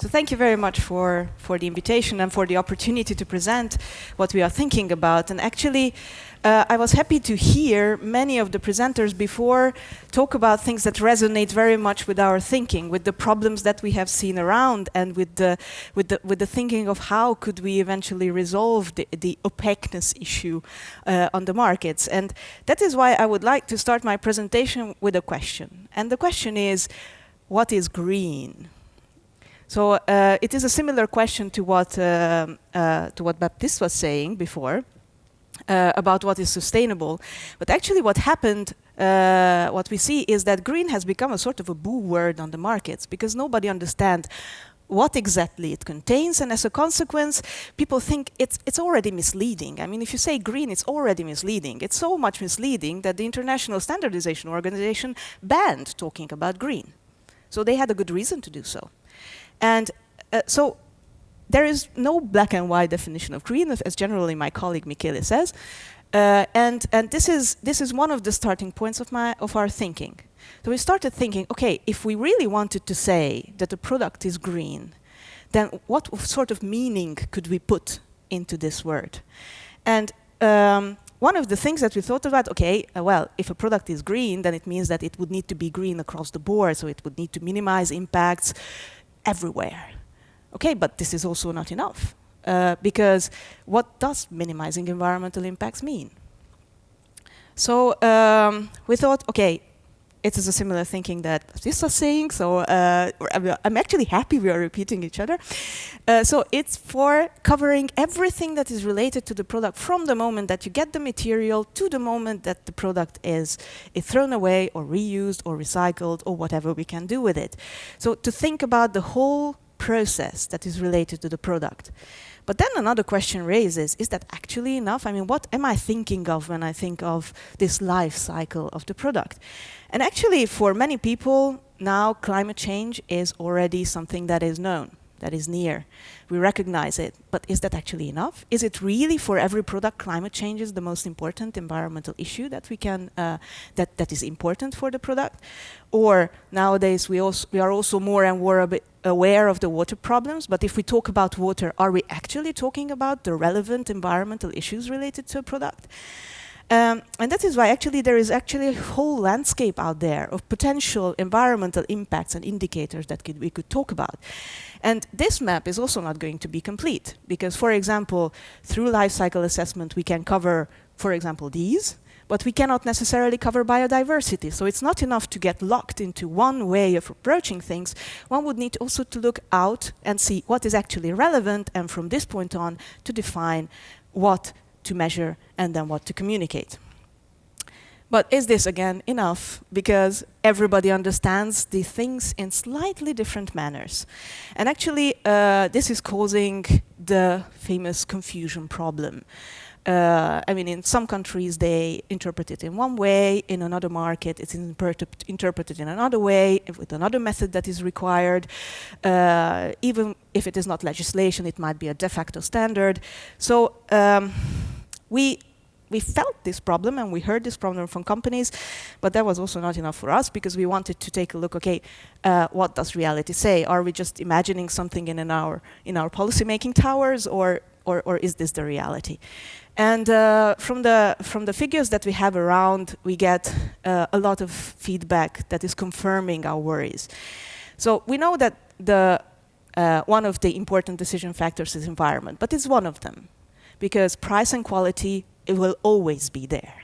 So thank you very much for the invitation and for the opportunity to present what we are thinking about. And actually, I was happy to hear many of the presenters before talk about things that resonate very much with our thinking, with the problems that we have seen around, and with the thinking of how could we eventually resolve the opaqueness issue on the markets. And that is why I would like to start my presentation with a question. And the question is, what is green? So it is a similar question to what Baptiste was saying before about what is sustainable. But actually what happened, what we see is that green has become a sort of a boo word on the markets because nobody understands what exactly it contains, and as a consequence, people think it's already misleading. I mean, if you say green, it's already misleading. It's so much misleading that the International Standardization Organization banned talking about green. So they had a good reason to do so. And so there is no black and white definition of green, as generally my colleague Michele says. And this is one of the starting points of our thinking. So we started thinking, okay, if we really wanted to say that a product is green, then what sort of meaning could we put into this word? And one of the things that we thought about, okay, well, if a product is green, then it means that it would need to be green across the board, so it would need to minimize impacts everywhere. Okay, but this is also not enough, because what does minimizing environmental impacts mean? So we thought, okay, it is a similar thinking that this was saying, so I'm actually happy we are repeating each other. So it's for covering everything that is related to the product from the moment that you get the material to the moment that the product is thrown away or reused or recycled or whatever we can do with it. So to think about the whole process that is related to the product. But then another question raises, is that actually enough? I mean, what am I thinking of when I think of this life cycle of the product? And actually, for many people, now climate change is already something that is known, that is near. We recognize it, but is that actually enough? Is it really for every product climate change is the most important environmental issue that we can, that is important for the product? Or nowadays we are also more and more aware of the water problems, but if we talk about water, are we actually talking about the relevant environmental issues related to a product? And that is why actually there is actually a whole landscape out there of potential environmental impacts and indicators that we could talk about. And this map is also not going to be complete, because, for example, through life cycle assessment we can cover, for example, these, but we cannot necessarily cover biodiversity. So it's not enough to get locked into one way of approaching things. One would need also to look out and see what is actually relevant, and from this point on to define what to measure and then what to communicate. But is this, again, enough? Because everybody understands the things in slightly different manners. And actually, this is causing the famous confusion problem. I mean, in some countries, they interpret it in one way. In another market, it's interpreted in another way, with another method that is required. Even if it is not legislation, it might be a de facto standard. So we felt this problem and we heard this problem from companies, but that was also not enough for us because we wanted to take a look, okay, what does reality say? Are we just imagining something in our policy-making towers, or is this the reality? And from the figures that we have around, we get a lot of feedback that is confirming our worries. So we know that one of the important decision factors is environment, but it's one of them, because price and quality, it will always be there.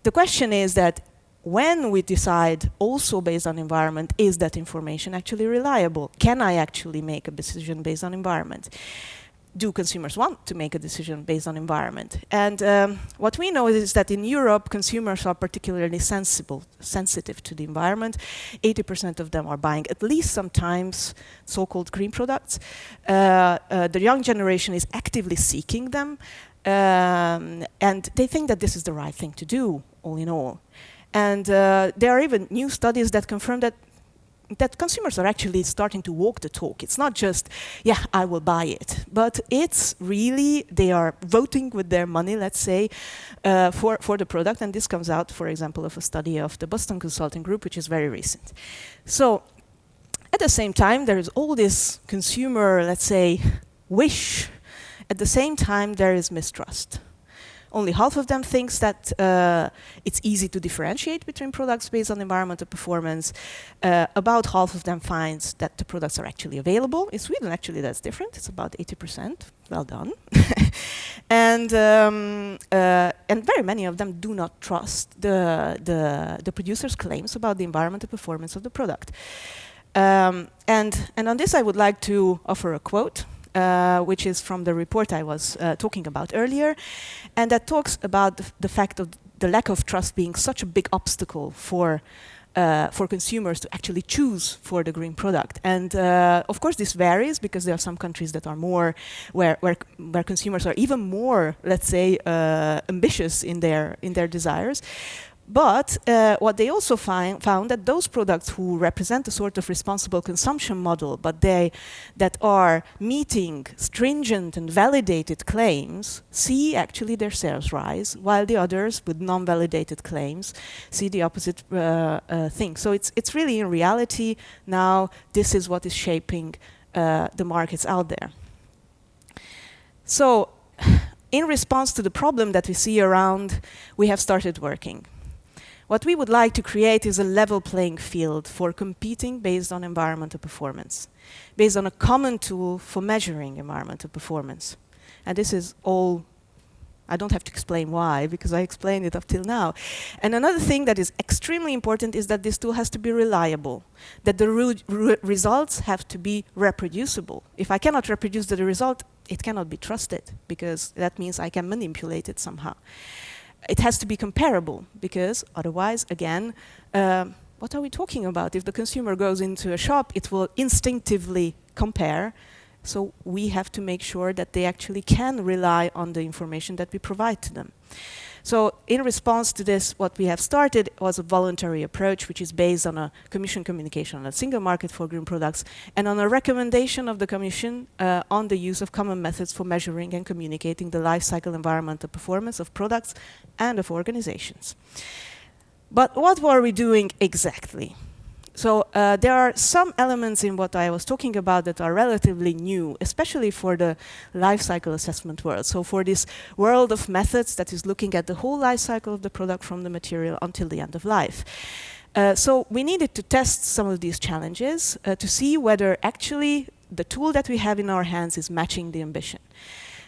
The question is that when we decide also based on environment, is that information actually reliable? Can I actually make a decision based on environment? Do consumers want to make a decision based on environment? And what we know is that in Europe, consumers are particularly sensitive to the environment. 80% of them are buying at least sometimes so-called green products. The young generation is actively seeking them. And they think that this is the right thing to do, all in all. And there are even new studies that confirm that consumers are actually starting to walk the talk. It's not just, yeah, I will buy it, but it's really, they are voting with their money, let's say, for the product. And this comes out, for example, of a study of the Boston Consulting Group, which is very recent. So At the same time, there is all this consumer, let's say, wish. At the same time, there is mistrust. Only half of them thinks that it's easy to differentiate between products based on environmental performance. About half of them finds that the products are actually available. In Sweden, actually, that's different. It's about 80%. Well done. And very many of them do not trust the producer's claims about the environmental performance of the product. And on this, I would like to offer a quote. Which is from the report I was talking about earlier, and that talks about the fact of the lack of trust being such a big obstacle for consumers to actually choose for the green product. And of course, this varies because there are some countries that are more where consumers are even more, let's say, ambitious in their desires. But what they also found that those products who represent a sort of responsible consumption model, but that are meeting stringent and validated claims, see actually their sales rise, while the others with non-validated claims see the opposite thing. So it's really, in reality, now this is what is shaping the markets out there. So in response to the problem that we see around, we have started working. What we would like to create is a level playing field for competing based on environmental performance, based on a common tool for measuring environmental performance. And this is all, I don't have to explain why, because I explained it up till now. And another thing that is extremely important is that this tool has to be reliable, that the results have to be reproducible. If I cannot reproduce the result, it cannot be trusted, because that means I can manipulate it somehow. It has to be comparable, because otherwise, again, what are we talking about? If the consumer goes into a shop, it will instinctively compare. So we have to make sure that they actually can rely on the information that we provide to them. So in response to this, what we have started was a voluntary approach, which is based on a Commission communication on a single market for green products, and on a recommendation of the Commission on the use of common methods for measuring and communicating the life cycle environmental performance of products and of organizations. But what were we doing exactly? So there are some elements in what I was talking about that are relatively new, especially for the life cycle assessment world. So for this world of methods that is looking at the whole life cycle of the product from the material until the end of life. So we needed to test some of these challenges to see whether actually the tool that we have in our hands is matching the ambition.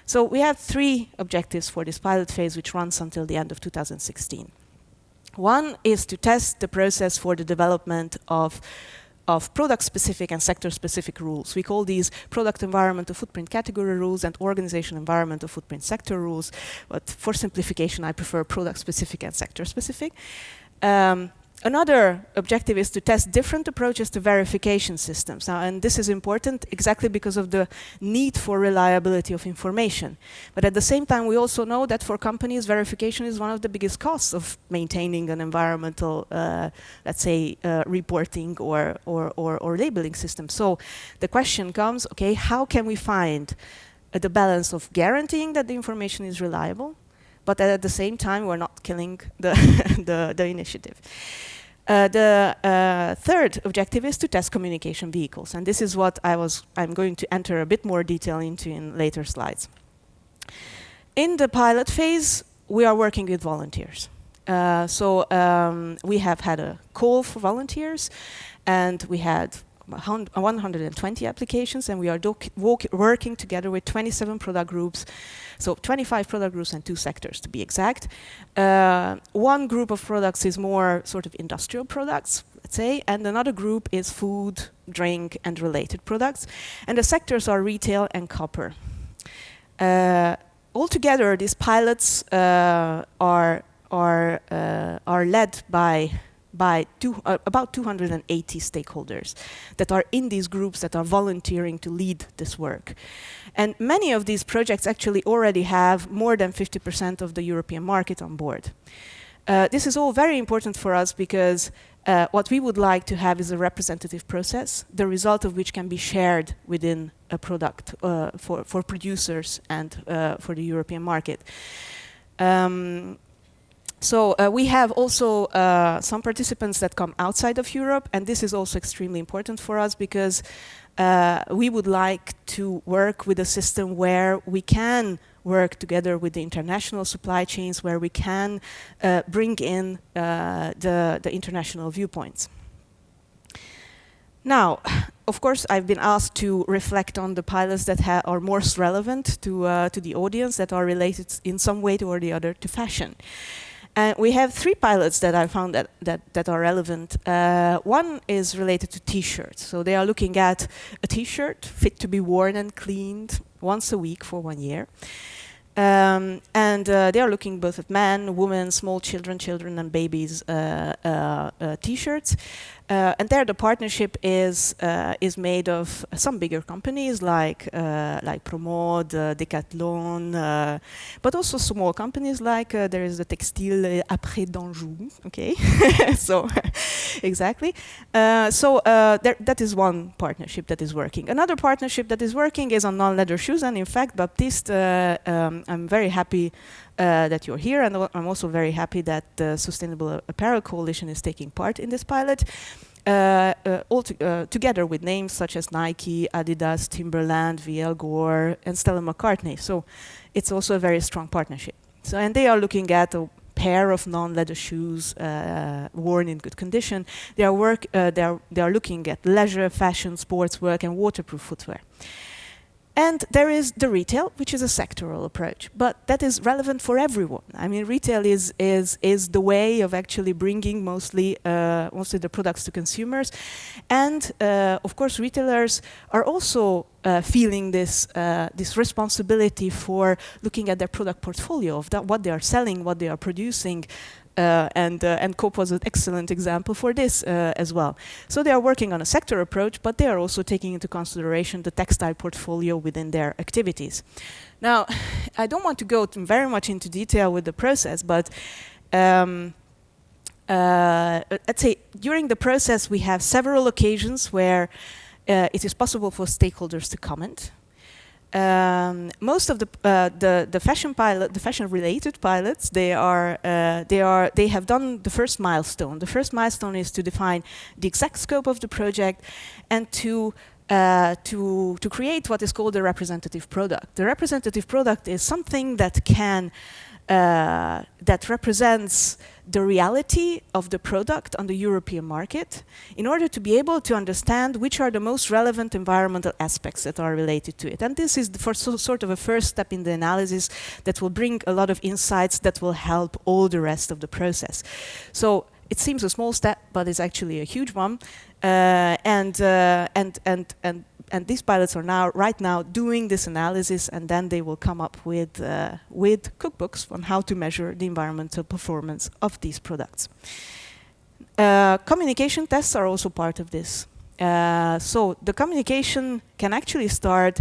So we have 3 objectives for this pilot phase, which runs until the end of 2016. One is to test the process for the development of product-specific and sector-specific rules. We call these product environmental footprint category rules and organization environmental footprint sector rules. But for simplification, I prefer product-specific and sector-specific. Another objective is to test different approaches to verification systems. Now, and this is important exactly because of the need for reliability of information. But at the same time, we also know that for companies, verification is one of the biggest costs of maintaining an environmental, let's say, reporting or labeling system. So the question comes, okay, how can we find the balance of guaranteeing that the information is reliable, but at the same time, we're not killing the initiative. The third objective is to test communication vehicles, and this is what I'm going to enter a bit more detail into in later slides. In the pilot phase, we are working with volunteers. We have had a call for volunteers, and we had 120 applications, and we are working together with 27 product groups, so 25 product groups and 2 sectors to be exact. One group of products is more sort of industrial products, let's say, and another group is food, drink, and related products. And the sectors are retail and copper. Altogether, these pilots are led by about 280 stakeholders that are in these groups that are volunteering to lead this work. And many of these projects actually already have more than 50% of the European market on board. This is all very important for us because what we would like to have is a representative process, the result of which can be shared within a product for producers and for the European market. So we have also some participants that come outside of Europe, and this is also extremely important for us because we would like to work with a system where we can work together with the international supply chains, where we can bring in the international viewpoints. Now, of course, I've been asked to reflect on the pilots that are most relevant to the audience, that are related in some way or the other to fashion. And we have 3 pilots that I found that are relevant. One is related to t-shirts. So they are looking at a t-shirt fit to be worn and cleaned once a week for 1 year. And they are looking both at men, women, small children and babies t-shirts. And there the partnership is made of some bigger companies like Promode, Decathlon, but also small companies like there is the Textile Après d'Anjou. Okay, so exactly. That is one partnership that is working. Another partnership that is working is on non-leather shoes, and in fact, Baptiste, I'm very happy that you're here, and I'm also very happy that the Sustainable Apparel Coalition is taking part in this pilot, together with names such as Nike, Adidas, Timberland, VL Gore, and Stella McCartney. So it's also a very strong partnership. So, and they are looking at a pair of non-leather shoes worn in good condition. They are looking at leisure, fashion, sportswear, and waterproof footwear. And there is the retail, which is a sectoral approach, but that is relevant for everyone. I mean, retail is the way of actually bringing mostly the products to consumers, and of course, retailers are also feeling this responsibility for looking at their product portfolio of what they are selling, what they are producing. And Coop was an excellent example for this as well. So they are working on a sector approach, but they are also taking into consideration the textile portfolio within their activities. Now, I don't want to go very much into detail with the process, but let's say during the process we have several occasions where it is possible for stakeholders to comment. Most of the fashion-related pilots, they have done the first milestone. The first milestone is to define the exact scope of the project and to create what is called a representative product. The representative product is something that that represents the reality of the product on the European market in order to be able to understand which are the most relevant environmental aspects that are related to it. And this is sort of a first step in the analysis that will bring a lot of insights that will help all the rest of the process. So it seems a small step, but it's actually a huge one. And these pilots are right now doing this analysis, and then they will come up with cookbooks on how to measure the environmental performance of these products. Communication tests are also part of this. So the communication can actually start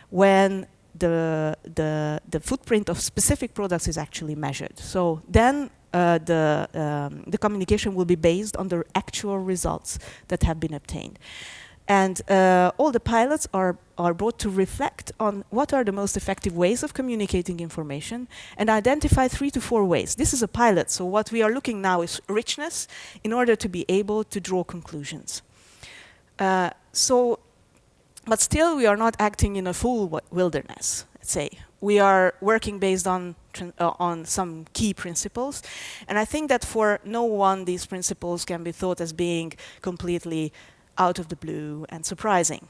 when the footprint of specific products is actually measured. So then the communication will be based on the actual results that have been obtained. And all the pilots are brought to reflect on what are the most effective ways of communicating information and identify 3 to 4 ways. This is a pilot, so what we are looking now is richness in order to be able to draw conclusions. But still we are not acting in a full wilderness, let's say. We are working based on some key principles, and I think that for no one these principles can be thought as being completely out of the blue and surprising.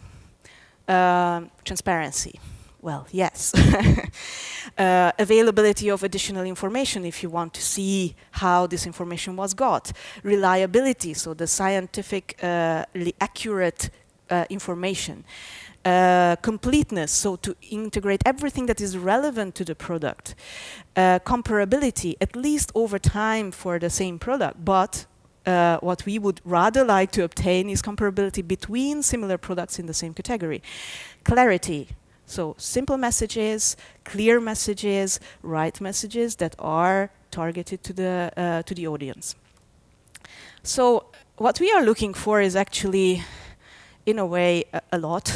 Transparency. Well, yes. Availability of additional information if you want to see how this information was got. Reliability, so the scientifically accurate information. Completeness, so to integrate everything that is relevant to the product. Comparability, at least over time for the same product, but what we would rather like to obtain is comparability between similar products in the same category. Clarity, so simple messages, clear messages, right messages that are targeted to the audience. So what we are looking for is actually, in a way, a lot,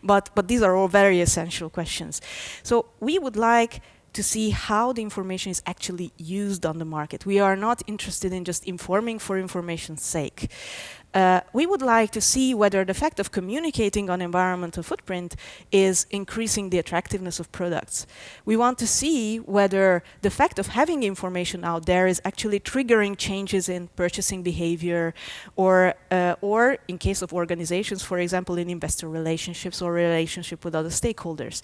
but these are all very essential questions. So we would like to see how the information is actually used on the market. We are not interested in just informing for information's sake. We would like to see whether the fact of communicating on environmental footprint is increasing the attractiveness of products. We want to see whether the fact of having information out there is actually triggering changes in purchasing behavior, or in case of organizations, for example, in investor relationships or relationship with other stakeholders.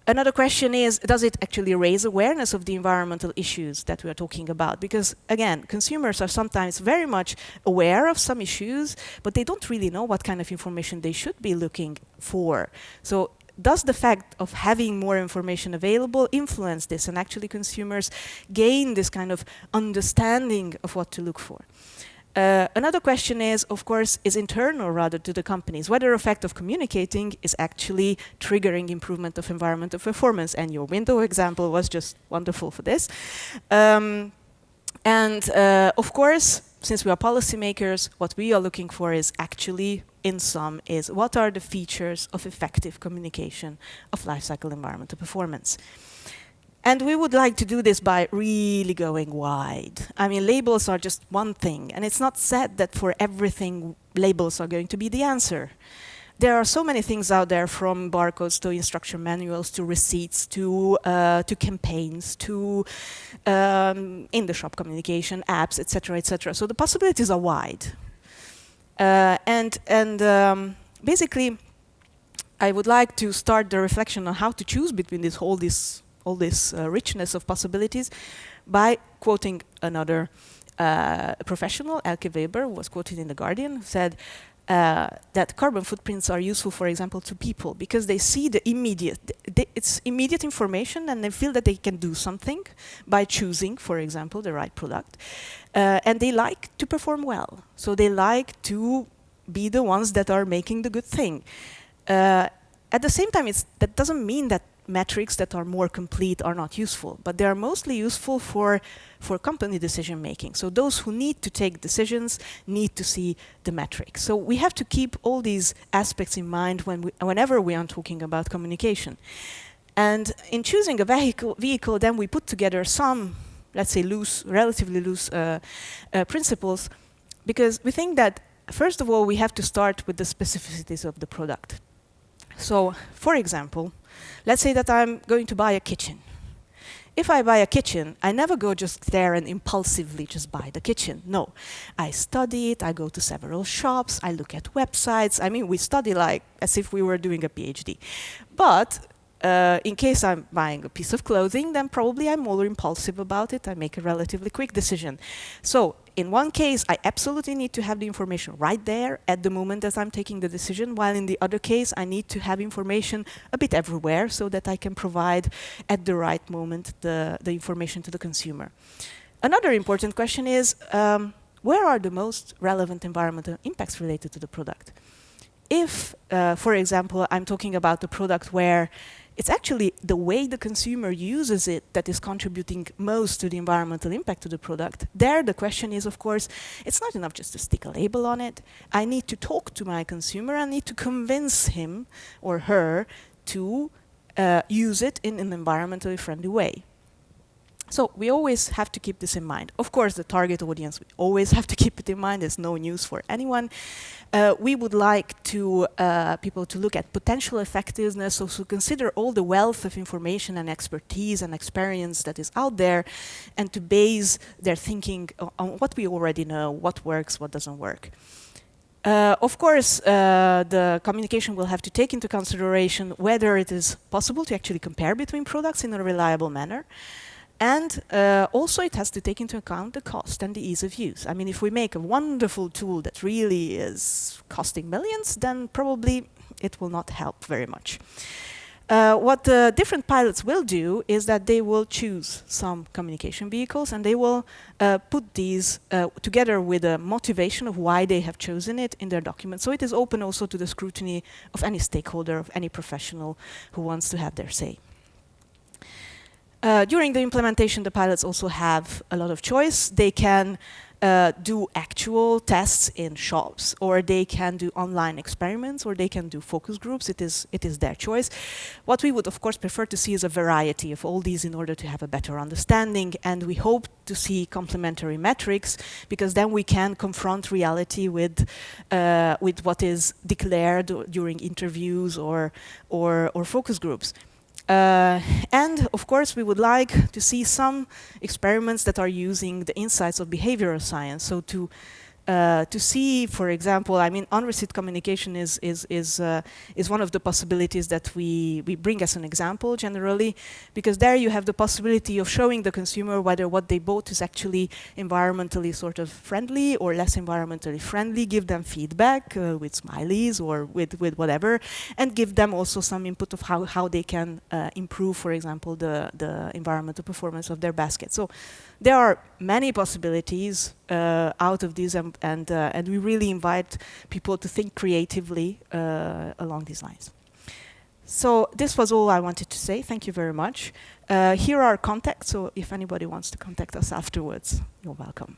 Another question is, does it actually raise awareness of the environmental issues that we are talking about? Because, again, consumers are sometimes very much aware of some issues, but they don't really know what kind of information they should be looking for. So does the fact of having more information available influence this, and actually consumers gain this kind of understanding of what to look for? Another question is, of course, is internal rather to the companies, whether the fact of communicating is actually triggering improvement of environmental performance. And your window example was just wonderful for this. Of course, since we are policymakers, what we are looking for is actually, in sum, is what are the features of effective communication of life cycle environmental performance. And we would like to do this by really going wide. I mean, labels are just one thing, and it's not said that for everything labels are going to be the answer. There are so many things out there, from barcodes to instruction manuals to receipts to campaigns to in-the-shop communication, apps, etc., etc. So the possibilities are wide. Basically, I would like to start the reflection on how to choose between all this richness of possibilities by quoting another professional, Elke Weber, was quoted in The Guardian, who said that carbon footprints are useful, for example, to people because they see the it's immediate information, and they feel that they can do something by choosing, for example, the right product. And they like to perform well. So they like to be the ones that are making the good thing. At the same time, that doesn't mean that metrics that are more complete are not useful, but they are mostly useful for company decision making. So those who need to take decisions need to see the metrics. So we have to keep all these aspects in mind whenever we are talking about communication. And in choosing a vehicle, then we put together some, let's say, relatively loose principles, because we think that, first of all, we have to start with the specificities of the product. So, for example, let's say that I'm going to buy a kitchen. If I buy a kitchen, I never go just there and impulsively just buy the kitchen. No, I study it, I go to several shops, I look at websites. I mean, we study like as if we were doing a PhD. But in case I'm buying a piece of clothing, then probably I'm more impulsive about it. I make a relatively quick decision. So in one case, I absolutely need to have the information right there at the moment as I'm taking the decision, while in the other case, I need to have information a bit everywhere so that I can provide at the right moment the information to the consumer. Another important question is, where are the most relevant environmental impacts related to the product? If, for example, I'm talking about a product where it's actually the way the consumer uses it that is contributing most to the environmental impact of the product, there the question is, of course, it's not enough just to stick a label on it. I need to talk to my consumer. I need to convince him or her to use it in an environmentally friendly way. So we always have to keep this in mind. Of course, the target audience, we always have to keep it in mind. There's no news for anyone. We would like people to look at potential effectiveness, so to consider all the wealth of information and expertise and experience that is out there, and to base their thinking on what we already know, what works, what doesn't work. Of course, the communication will have to take into consideration whether it is possible to actually compare between products in a reliable manner. And also it has to take into account the cost and the ease of use. I mean, if we make a wonderful tool that really is costing millions, then probably it will not help very much. What the different pilots will do is that they will choose some communication vehicles, and they will put these together with a motivation of why they have chosen it in their document. So it is open also to the scrutiny of any stakeholder, of any professional who wants to have their say. During the implementation, the pilots also have a lot of choice. They can do actual tests in shops, or they can do online experiments, or they can do focus groups. It is their choice. What we would, of course, prefer to see is a variety of all these in order to have a better understanding, and we hope to see complementary metrics, because then we can confront reality with what is declared during interviews or focus groups. And of course, we would like to see some experiments that are using the insights of behavioral science. So to see, for example, I mean, unreceived communication is one of the possibilities that we bring as an example generally, because there you have the possibility of showing the consumer whether what they bought is actually environmentally sort of friendly or less environmentally friendly, give them feedback with smileys or with whatever, and give them also some input of how they can improve, for example, the environmental performance of their basket. So there are many possibilities out of this, and we really invite people to think creatively along these lines. So this was all I wanted to say. Thank you very much. Here are our contacts, so if anybody wants to contact us afterwards, you're welcome.